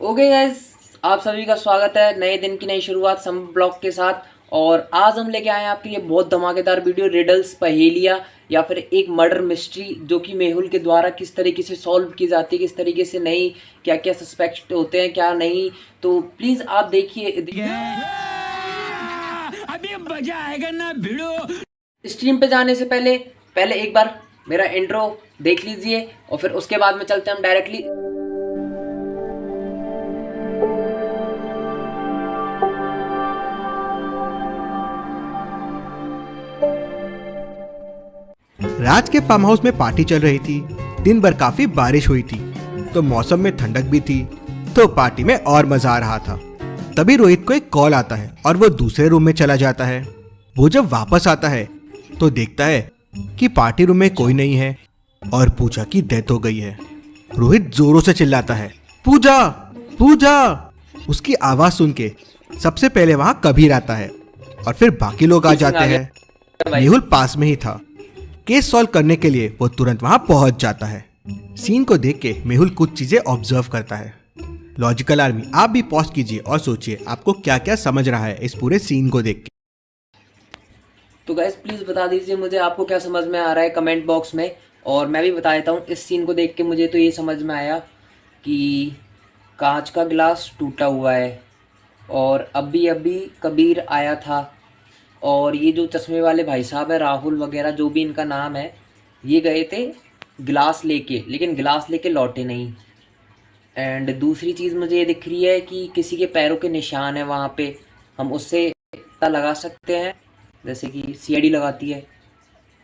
Okay guys, आप सभी का स्वागत है नए दिन की नई शुरुआत सम ब्लॉग के साथ। और आज हम लेके आए हैं आपके लिए बहुत धमाकेदार वीडियो, रिडल्स, पहेलियाँ या फिर एक मर्डर मिस्ट्री जो कि मेहुल के द्वारा किस तरीके से सॉल्व की जाती है, किस तरीके से नहीं, क्या क्या सस्पेक्ट होते हैं क्या नहीं। तो प्लीज़ आप देखिए। अभी मजा आएगा ना भिड़ो। स्ट्रीम पे जाने से पहले पहले एक बार मेरा इंट्रो देख लीजिए और फिर उसके बाद में चलते हैं हम डायरेक्टली। राज के फार्म हाउस में पार्टी चल रही थी। दिन भर काफी बारिश हुई थी तो मौसम में ठंडक भी थी, तो पार्टी में और मजा आ रहा था। तभी रोहित को एक कॉल आता है और वो दूसरे रूम में चला जाता है। वो जब वापस आता है तो देखता है कि पार्टी रूम में कोई नहीं है और पूजा की डेथ हो गई है। रोहित जोरों से चिल्लाता है, पूजा पूजा। उसकी आवाज सुन के सबसे पहले वहां कबीर आता है और फिर बाकी लोग आ जाते हैं। मेहुल पास में ही था। केस सॉल्व करने के लिए वो तुरंत वहां पहुंच जाता है। सीन को देख के मेहुल कुछ चीजें ऑब्जर्व करता है। लॉजिकल आर्मी, आप भी पॉज कीजिए और सोचिए आपको क्या क्या समझ रहा है इस पूरे सीन को देख के। तो गाइस प्लीज़ बता दीजिए मुझे आपको क्या समझ में आ रहा है कमेंट बॉक्स में, और मैं भी बता देता हूँ। इस सीन को देख के मुझे तो ये समझ में आया कि कांच का गिलास टूटा हुआ है और अभी अभी कबीर आया था और ये जो चश्मे वाले भाई साहब है, राहुल वगैरह जो भी इनका नाम है, ये गए थे गिलास लेके, लेकिन गिलास लेके लौटे नहीं। एंड दूसरी चीज़ मुझे ये दिख रही है कि किसी के पैरों के निशान है वहाँ पे, हम उससे पता लगा सकते हैं जैसे कि सीआईडी लगाती है।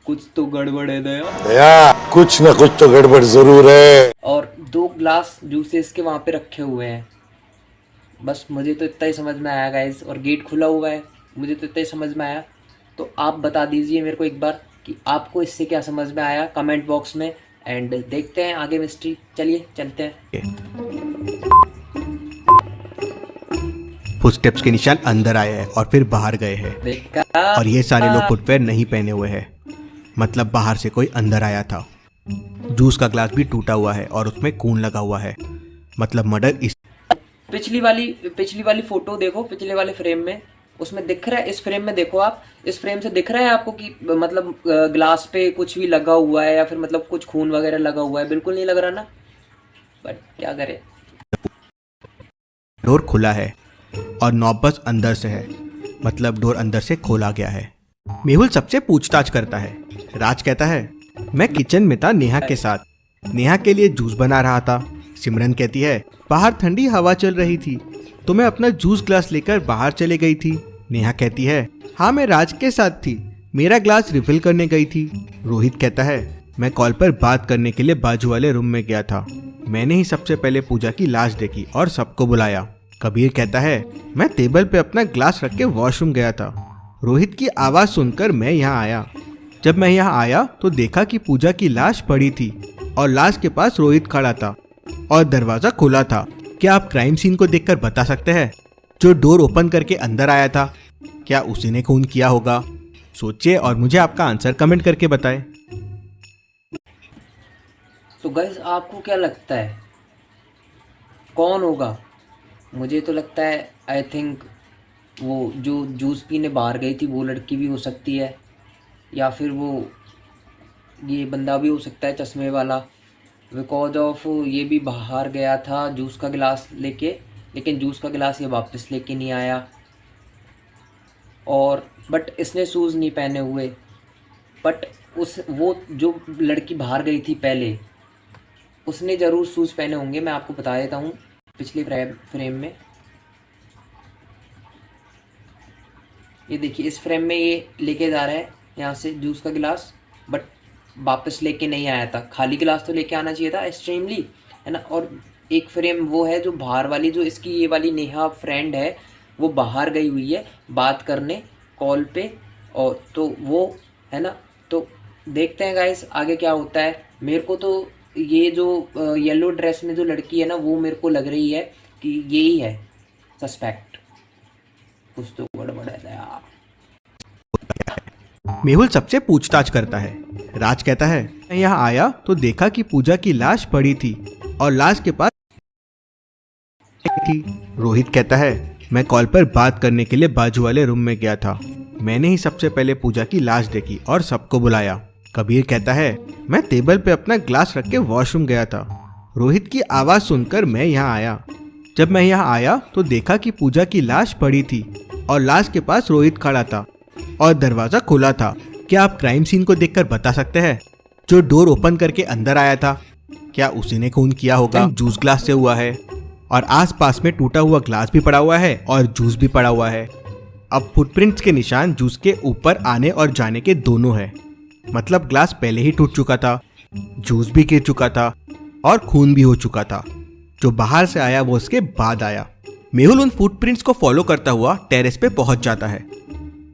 कुछ तो गड़बड़ है दया, कुछ ना कुछ तो गड़बड़ जरूर है। और 2 ग्लास जूसेस के वहाँ पे रखे हुए हैं। बस मुझे तो इतना ही समझ में आया गाइस, और गेट खुला हुआ है, मुझे तो इतना ही समझ में आया। तो आप बता दीजिए मेरे को एक बार कि आपको इससे क्या समझ में आया कमेंट बॉक्स में। एंड देखते हैं आगे मिस्ट्री, चलिए चलते हैं। फुटस्टेप्स के निशान अंदर आए हैं और फिर बाहर गए हैं और ये सारे लोग फुटवेयर नहीं पहने हुए हैं, मतलब बाहर से कोई अंदर आया था। जूस का ग्लास भी टूटा हुआ है और उसमें खून लगा हुआ है, मतलब मर्डर इस पिछली वाली फोटो देखो, पिछले वाले फ्रेम में, उसमें दिख रहा है। इस फ्रेम में देखो आप, इस फ्रेम से दिख रहा है आपको कि मतलब ग्लास पे कुछ भी लगा हुआ है या फिर मतलब कुछ खून वगैरह लगा हुआ है? बिल्कुल नहीं लग रहा ना, बट क्या करें। डोर खुला है और नॉब बस अंदर से है, मतलब डोर अंदर से खोला गया है। मेहुल सबसे पूछताछ करता है। राज कहता है, मैं किचन में था नेहा के साथ, नेहा के लिए जूस बना रहा था। सिमरन कहती है, बाहर ठंडी हवा चल रही थी तो मैं अपना जूस ग्लास लेकर बाहर चले गई थी। नेहा कहती है, हाँ मैं राज के साथ थी, मेरा ग्लास रिफिल करने गई थी। रोहित कहता है, मैं कॉल पर बात करने के लिए बाजू वाले रूम में गया था, मैंने ही सबसे पहले पूजा की लाश देखी और सबको बुलाया। कबीर कहता है, मैं टेबल पे अपना ग्लास रख के वॉशरूम गया था, रोहित की आवाज़ सुनकर मैं यहाँ आया। जब मैं यहाँ आया तो देखा कि पूजा की लाश पड़ी थी और लाश के पास रोहित खड़ा था और दरवाज़ा खुला था। क्या आप क्राइम सीन को देखकर बता सकते हैं जो डोर ओपन करके अंदर आया था, क्या उसी ने खून किया होगा? सोचिए और मुझे आपका आंसर कमेंट करके बताएं। तो गाइस आपको क्या लगता है कौन होगा? मुझे तो लगता है आई थिंक वो जो जूस पीने बाहर गई थी वो लड़की भी हो सकती है, या फिर वो ये बंदा भी हो सकता है चश्मे वाला, बिकॉज ऑफ ये भी बाहर गया था जूस का गिलास लेके, लेकिन जूस का गिलास ये वापस लेके नहीं आया। और बट इसने शूज़ नहीं पहने हुए, बट वो जो लड़की बाहर गई थी पहले, उसने ज़रूर शूज़ पहने होंगे। मैं आपको बता देता हूँ, पिछले फ्रेम में ये देखिए, इस फ्रेम में ये लेके जा रहा है यहाँ से जूस का गिलास, बट वापस लेके नहीं आया था। खाली गिलास तो लेके आना चाहिए था एक्सट्रीमली, है ना। और एक फ्रेम वो है जो बाहर वाली, जो इसकी ये वाली नेहा फ्रेंड है, वो बाहर गई हुई है बात करने कॉल पे, और तो वो है ना। तो देखते हैं गाइस आगे क्या होता है। मेरे को तो ये जो येलो ड्रेस में जो लड़की है ना, वो मेरे को लग रही है कि यही है सस्पेक्ट। कुछ तो गड़बड़ है यार। मेहुल सबसे पूछताछ करता है। राज कहता है, मैं यहाँ आया तो देखा कि पूजा की लाश पड़ी थी और लाश के पास थी। रोहित कहता है, मैं कॉल पर बात करने के लिए बाजू वाले रूम में गया था। मैंने ही सबसे पहले पूजा की लाश देखी और सबको बुलाया। कबीर कहता है, मैं टेबल पे अपना ग्लास रख के वॉशरूम गया था। रोहित की आवाज़ सुनकर मैं यहाँ आया। जब मैं यहाँ आया तो देखा कि पूजा की लाश पड़ी थी और लाश के पास रोहित खड़ा था और दरवाज़ा खुला था। क्या आप क्राइम सीन को देखकर बता सकते हैं जो डोर ओपन करके अंदर आया था? क्या उसी ने खून किया होगा? जूस ग्लास से हुआ है और आसपास में टूटा हुआ ग्लास भी पड़ा हुआ है और जूस भी पड़ा हुआ है। अब फुटप्रिंट्स के निशान जूस के ऊपर आने और जाने के दोनों है। मतलब ग्लास पहले ही टूट चुका था, जूस भी गिर चुका था और खून भी हो चुका था। जो बाहर से आया वो उसके बाद आया। मेहुल उन फुटप्रिंट्स को फॉलो करता हुआ टेरेस पे पहुंच जाता है।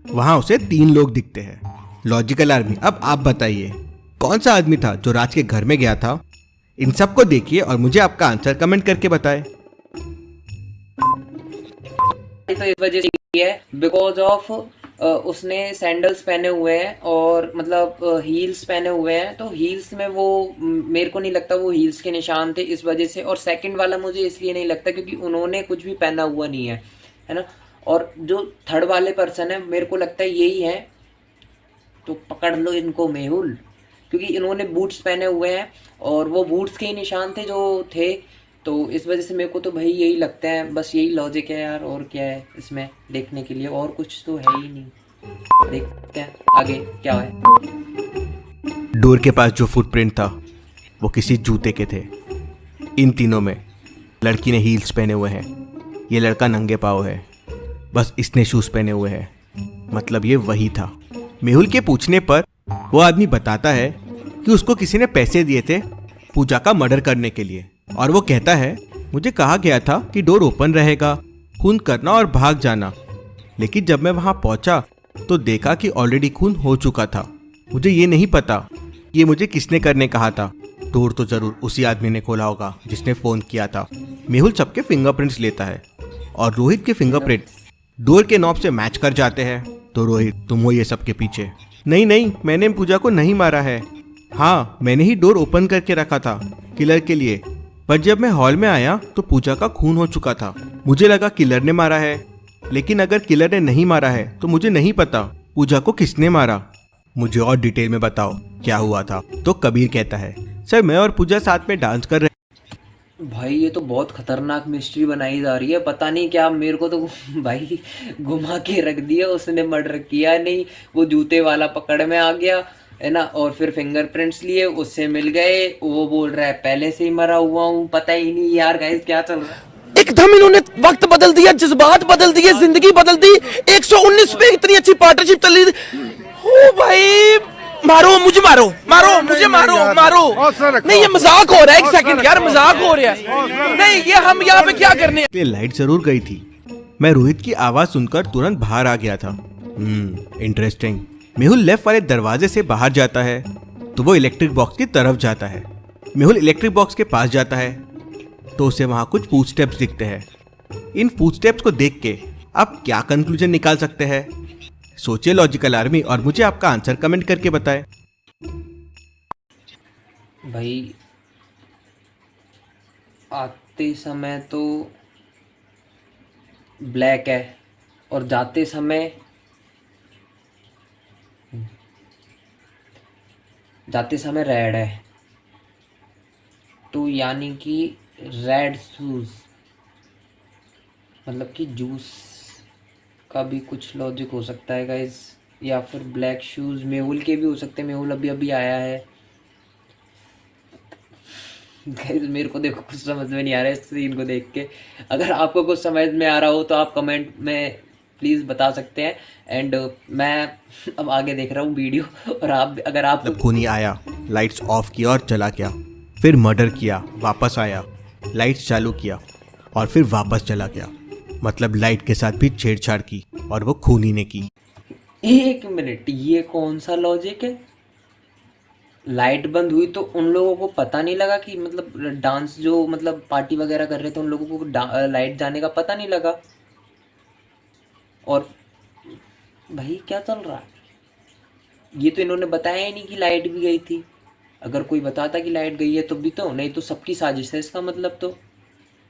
वहां उसे 3 लोग दिखते हैं। लॉजिकल आर्मी, अब आप बताइए कौन सा आदमी था जो राज के घर में गया था? इन सब को देखिए और मुझे आपका आंसर कमेंट करके बताएं। तो इस वजह से है बिकॉज ऑफ उसने सैंडल्स पहने हुए हैं और मतलब हील्स पहने हुए हैं, तो हील्स में वो मेरे को नहीं लगता वो हील्स के निशान थे इस वजह से। और सेकंड वाला मुझे इसलिए नहीं लगता क्योंकि उन्होंने कुछ भी पहना हुआ नहीं है ना। और जो थर्ड वाले पर्सन है मेरे को लगता है यही है, तो पकड़ लो इनको मेहुल, क्योंकि इन्होंने बूट्स पहने हुए हैं और वो बूट्स के ही निशान थे जो थे। तो इस वजह से मेरे को तो भाई यही लगता है, बस यही लॉजिक है यार। और क्या है इसमें देखने के लिए, और कुछ तो है ही नहीं। देखते हैं आगे क्या है। डोर के पास जो फुटप्रिंट था वो किसी जूते के थे। इन तीनों में लड़की ने हील्स पहने हुए हैं, ये लड़का नंगे पाँव है, बस इसने शूज़ पहने हुए हैं, मतलब ये वही था। मेहुल के पूछने पर वो आदमी बताता है कि उसको किसी ने पैसे दिए थे पूजा का मर्डर करने के लिए, और वो कहता है, मुझे कहा गया था कि डोर ओपन रहेगा, खून करना और भाग जाना। लेकिन जब मैं वहाँ पहुँचा तो देखा कि ऑलरेडी खून हो चुका था। मुझे ये नहीं पता ये मुझे किसने करने कहा था। डोर तो जरूर उसी आदमी ने खोला होगा जिसने फ़ोन किया था। मेहुल सबके फिंगरप्रिंट्स लेता है और रोहित के फिंगरप्रिंट डोर के नॉब से मैच कर जाते हैं। तो रोहित, तुम हो ये सब के पीछे? नहीं, मैंने पूजा को नहीं मारा है। हाँ, मैंने ही डोर ओपन करके रखा था किलर के लिए, पर जब मैं हॉल में आया तो पूजा का खून हो चुका था। मुझे लगा किलर ने मारा है, लेकिन अगर किलर ने नहीं मारा है तो मुझे नहीं पता पूजा को किसने मारा। मुझे और डिटेल में बताओ क्या हुआ था। तो कबीर कहता है, सर मैं और पूजा साथ में डांस कर रहे। भाई ये तो बहुत खतरनाक मिस्ट्री बनाई जा रही है, पता नहीं क्या। मेरे को तो भाई घुमा के रख दिया, उसने मर्डर किया नहीं, वो जूते वाला पकड़ में आ गया है ना। और फिर फिंगरप्रिंट्स लिए, उससे मिल गए, वो बोल रहा है पहले से ही मरा हुआ हूँ। पता ही नहीं यार गाइस क्या चल रहा है। एकदम इन्होंने वक्त बदल दिया, जज्बात बदल दिए, जिंदगी बदल दी। 119 पे इतनी अच्छी पार्टनरशिप चल रही थी। ओ भाई, मारो मुझे, मारो मुझे, मारो नहीं, ये मजाक हो रहा है। एक सेकंड यार, मजाक हो रहा है। नहीं, ये हम यहाँ पे क्या करने। लाइट जरूर गई थी। मैं रोहित की आवाज सुनकर तुरंत बाहर आ गया था। इंटरेस्टिंग। मेहुल लेफ्ट वाले दरवाजे से बाहर जाता है तो वो इलेक्ट्रिक बॉक्स की तरफ जाता है। मेहुल इलेक्ट्रिक बॉक्स के पास जाता है तो उसे वहां कुछ फुटस्टेप्स दिखते हैं। इन फुटस्टेप्स को देख के आप क्या कंक्लूजन निकाल सकते हैं? सोचिए लॉजिकल आर्मी, और मुझे आपका आंसर कमेंट करके बताएं। भाई आते समय तो ब्लैक है और जाते समय रेड है, तो यानी कि रेड शूज, मतलब कि जूस का भी कुछ लॉजिक हो सकता है गाइस, या फिर ब्लैक शूज मेहुल के भी हो सकते हैं। मेहुल अभी अभी आया है गाइस। मेरे को देखो कुछ समझ में नहीं आ रहा है इस सीन को देख के। अगर आपको कुछ समझ में आ रहा हो तो आप कमेंट में प्लीज़ बता सकते हैं। एंड मैं अब आगे देख रहा हूँ वीडियो, और आप अगर आप खूनी आया, लाइट्स ऑफ किया और चला गया, फिर मर्डर किया, वापस आया, लाइट्स चालू किया और फिर वापस चला गया। मतलब लाइट के साथ भी छेड़छाड़ की और वो खूनी ने की। एक मिनट, ये कौन सा लॉजिक है? लाइट बंद हुई तो उन लोगों को पता नहीं लगा कि मतलब डांस जो मतलब पार्टी वगैरह कर रहे थे उन लोगों को लाइट जाने का पता नहीं लगा। और भाई क्या चल रहा है? ये तो इन्होंने बताया ही नहीं कि लाइट भी गई थी। अगर कोई बताता कि लाइट गई है तो भी तो, नहीं तो सबकी साजिश है इसका मतलब। तो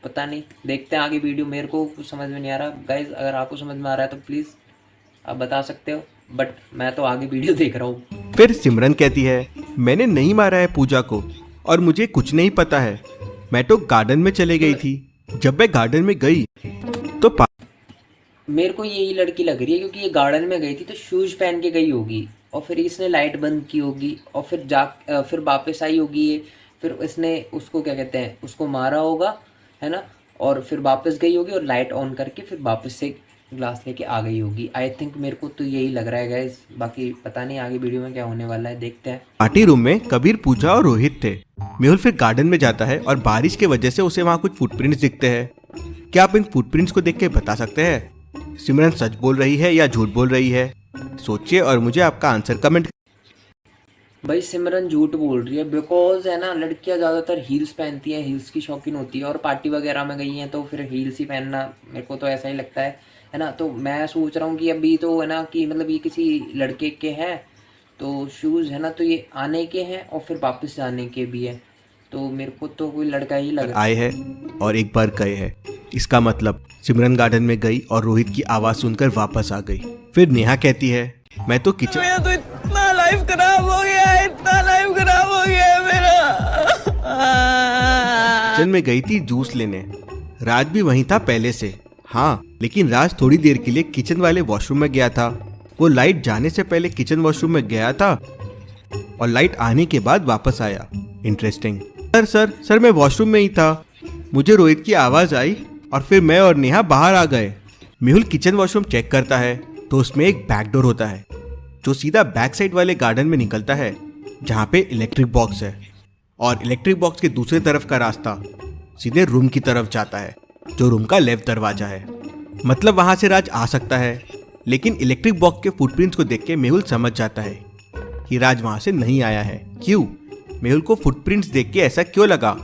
पता नहीं, देखते हैं आगे वीडियो। मेरे को कुछ समझ में नहीं आ रहा गाइज, अगर आपको समझ में आ रहा है तो प्लीज़ आप बता सकते हो, बट मैं तो आगे वीडियो देख रहा हूँ। फिर सिमरन कहती है मैंने नहीं मारा है पूजा को और मुझे कुछ नहीं पता है, मैं तो गार्डन में चले गई थी। जब मैं गार्डन में गई तो मेरे को यही लड़की लग रही है, क्योंकि ये गार्डन में गई थी तो शूज़ पहन के गई होगी और फिर इसने लाइट बंद की होगी और फिर वापस आई होगी ये, फिर इसने उसको क्या कहते हैं उसको मारा होगा, है ना, और फिर वापस गई होगी और लाइट ऑन करके फिर वापस से ग्लास लेके आ गई होगी। आई थिंक मेरे को तो यही लग रहा है गाइस, बाकी पता नहीं आगे वीडियो में क्या होने वाला है, देखते हैं। पार्टी रूम में कबीर, पूजा और रोहित थे। मेहुल फिर गार्डन में जाता है और बारिश की वजह से उसे वहाँ कुछ फुटप्रिंट्स दिखते हैं। क्या आप इन फुटप्रिंट्स को देख के बता सकते हैं सिमरन सच बोल रही है या झूठ बोल रही है? सोचिए और मुझे आपका आंसर कमेंट। भाई सिमरन झूठ बोल रही है, बिकॉज है ना लड़कियां ज़्यादातर हील्स पहनती हैं, हील्स की शौकीन होती है और पार्टी वगैरह में गई हैं तो फिर हील्स ही पहनना, मेरे को तो ऐसा ही लगता है ना। तो मैं सोच रहा हूँ कि अभी तो है ना कि मतलब ये किसी लड़के के हैं तो शूज़ है ना, तो ये आने के हैं और फिर वापस जाने के भी है, तो मेरे को तो कोई लड़का ही लग रहा है। आए हैं और एक बार गए हैं, इसका मतलब सिमरन गार्डन में गई और रोहित की आवाज सुनकर वापस आ गई। फिर नेहा कहती है मैं तो किचन मेरा तो इतना लाइफ खराब हो गया है, इतना लाइफ खराब हो गया है मेरा। किचन में गई थी जूस लेने। राज भी वहीं था पहले से, हाँ, लेकिन राज थोड़ी देर के लिए किचन वाले वॉशरूम में गया था। वो लाइट जाने से पहले किचन वॉशरूम में गया था और लाइट आने के बाद वापस आया। इंटरेस्टिंग। सर मैं वॉशरूम में ही था, मुझे रोहित की आवाज आई और फिर मैं और नेहा बाहर आ गए। मेहुल किचन वॉशरूम चेक करता है तो उसमें एक बैक डोर होता है जो सीधा बैक साइड वाले गार्डन में निकलता है जहाँ पे इलेक्ट्रिक बॉक्स है, और इलेक्ट्रिक बॉक्स के दूसरे तरफ का रास्ता सीधे रूम की तरफ जाता है जो रूम का लेफ्ट दरवाजा है। मतलब वहां से राज आ सकता है, लेकिन इलेक्ट्रिक बॉक्स के फुटप्रिंट्स को देख के मेहुल समझ जाता है कि राज वहां से नहीं आया है। क्यों? मेहुल को फुटप्रिंट्स देख के ऐसा क्यों लगा?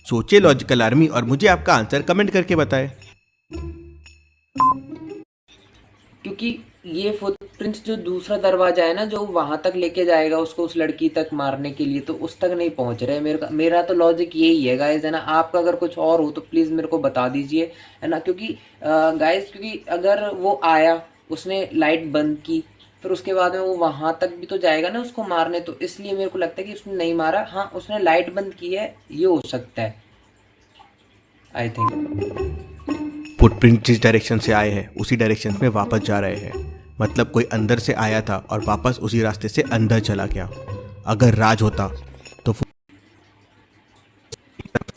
सोचिए लॉजिकल आर्मी और मुझे आपका आंसर कमेंट करके बताएं। क्योंकि ये फुटप्रिंट्स जो दूसरा दरवाजा है ना जो वहां तक लेके जाएगा उसको उस लड़की तक मारने के लिए, तो उस तक नहीं पहुंच रहे। मेरा तो लॉजिक यही है गाइज, है ना। आपका अगर कुछ और हो तो प्लीज़ मेरे को बता दीजिए, है ना। क्योंकि गाइज क्योंकि अगर वो आया, उसने लाइट बंद की, फिर उसके बाद में वो वहां तक भी तो जाएगा ना उसको मारने, तो इसलिए मेरे को लगता है कि उसने नहीं मारा। हाँ, उसने लाइट बंद की है, ये हो सकता है आई थिंक। फुटप्रिंट जिस डायरेक्शन से आए हैं उसी डायरेक्शन में वापस जा रहे हैं, मतलब कोई अंदर से आया था और वापस उसी रास्ते से अंदर चला गया। अगर राज होता तो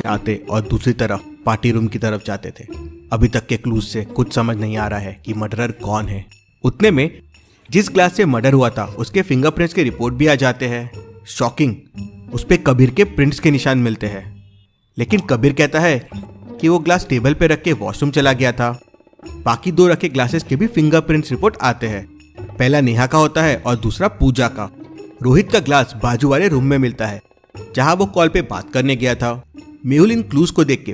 आते और दूसरी तरफ पार्टी रूम की तरफ जाते थे। अभी तक के क्लूज से कुछ समझ नहीं आ रहा है कि मर्डरर कौन है। उतने में जिस ग्लास से मर्डर हुआ था उसके फिंगरप्रिंट्स के रिपोर्ट भी आ जाते हैं। शॉकिंग, उस पे कबीर के प्रिंट्स के निशान मिलते हैं, लेकिन कबीर कहता है कि वो ग्लास टेबल पे रख के वॉशरूम चला गया था। बाकी दो रखे ग्लासेस के भी फिंगरप्रिंट्स रिपोर्ट आते हैं। पहला नेहा का होता है और दूसरा पूजा का। रोहित का ग्लास बाजू वाले रूम में मिलता है जहां वो कॉल पे बात करने गया था। मेहुल इन क्लूज को देख के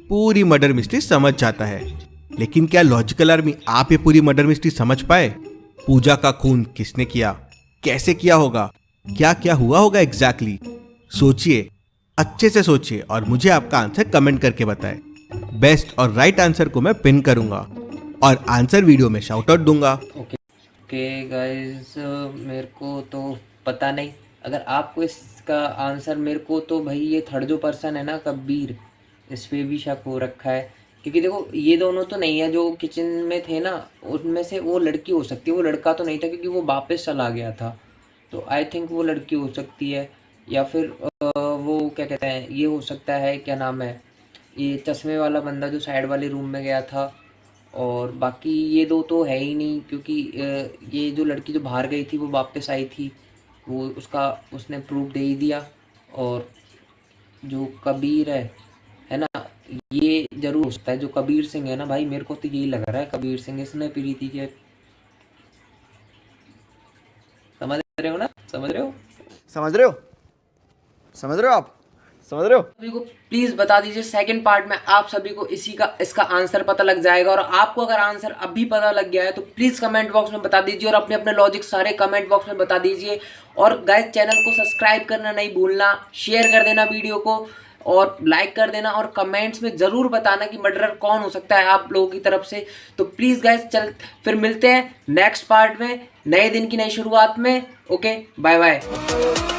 पूरी मर्डर मिस्ट्री समझ जाता है, लेकिन क्या लॉजिकल आर्मी आप ये पूरी मर्डर मिस्ट्री समझ पाए? पूजा का खून किसने किया, कैसे किया होगा, क्या क्या हुआ होगा एग्जैक्टली? सोचिए, अच्छे से सोचिए और मुझे आपका आंसर कमेंट करके बताएं। बेस्ट और राइट आंसर को मैं पिन करूंगा और आंसर वीडियो में शाउट आउट दूंगा। ओके गाइस, मेरे को तो पता नहीं। अगर आपको इसका आंसर, मेरे को तो भाई ये थर्ड जो पर्सन है ना कबीर, इस पे भी शक हो रखा है। क्योंकि देखो ये दोनों तो नहीं है जो किचन में थे ना, उनमें से वो लड़की हो सकती है, वो लड़का तो नहीं था क्योंकि वो वापस चला गया था। तो आई थिंक वो लड़की हो सकती है, या फिर वो क्या कहते हैं, ये हो सकता है, क्या नाम है, ये चश्मे वाला बंदा जो साइड वाले रूम में गया था। और बाकी ये दो तो है ही नहीं, क्योंकि ये जो लड़की जो बाहर गई थी वो वापस आई थी, वो उसने प्रूफ दे ही दिया। और जो कबीर है ना, ये जरूर हो सकता है। जो कबीर सिंह है ना भाई, मेरे को तो यही लग रहा है कबीर सिंह, इसने प्रीति के, समझ रहे हो ना, समझ रहे हो आप समझ रहे हो। सभी को प्लीज बता दीजिए, सेकंड पार्ट में आप सभी को इसका आंसर पता लग जाएगा। और आपको अगर आंसर अभी पता लग गया है तो प्लीज कमेंट बॉक्स में बता दीजिए और अपने अपने लॉजिक सारे कमेंट बॉक्स में बता दीजिए। और गाइस चैनल को सब्सक्राइब करना नहीं भूलना, शेयर कर देना वीडियो को, और लाइक कर देना और कमेंट्स में ज़रूर बताना कि मर्डरर कौन हो सकता है आप लोगों की तरफ से। तो प्लीज़ गाइस चल फिर मिलते हैं नेक्स्ट पार्ट में, नए दिन की नई शुरुआत में। Okay, bye bye.